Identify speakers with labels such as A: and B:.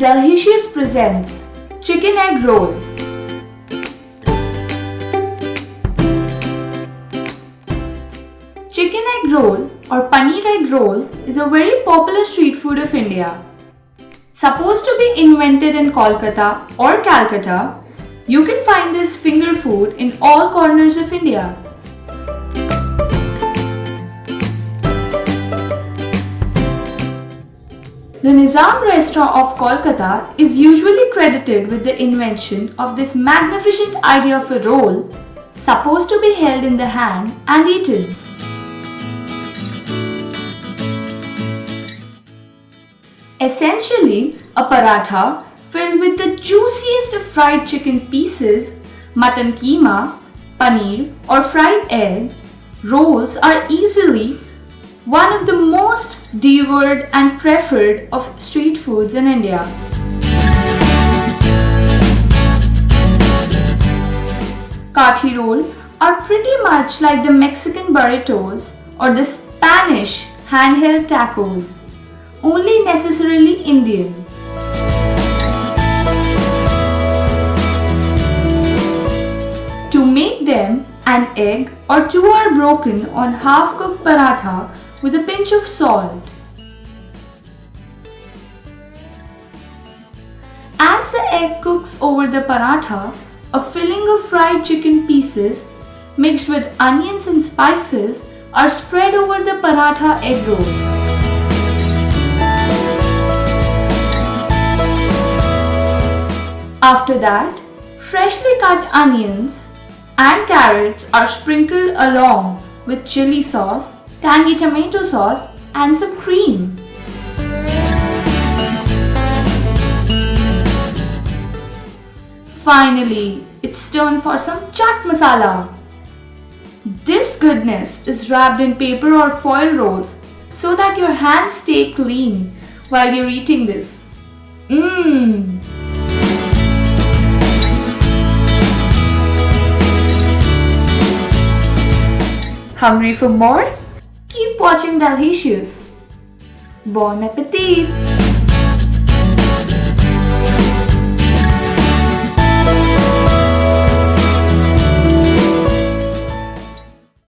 A: Delicious presents Chicken Egg Roll. Chicken egg roll or paneer egg roll is a very popular street food of India. Supposed to be invented in Kolkata or Calcutta, you can find this finger food in all corners of India. The Nizam restaurant of Kolkata is usually credited with the invention of this magnificent idea of a roll supposed to be held in the hand and eaten. Essentially, a paratha filled with the juiciest of fried chicken pieces, mutton keema, paneer or fried egg, rolls are easily one of the most devoured and preferred of street foods in India. Kathi roll are pretty much like the Mexican burritos or the Spanish handheld tacos, only necessarily Indian. To make them, an egg or two are broken on half-cooked paratha with a pinch of salt. As the egg cooks over the paratha, a filling of fried chicken pieces mixed with onions and spices are spread over the paratha egg roll. After that, freshly cut onions and carrots are sprinkled along with chili sauce, tangy tomato sauce and some cream. Finally, it's turn for some chaat masala. This goodness is wrapped in paper or foil rolls so that your hands stay clean while you're eating this. Hungry for more? Keep watching Delicious. Bon appetit!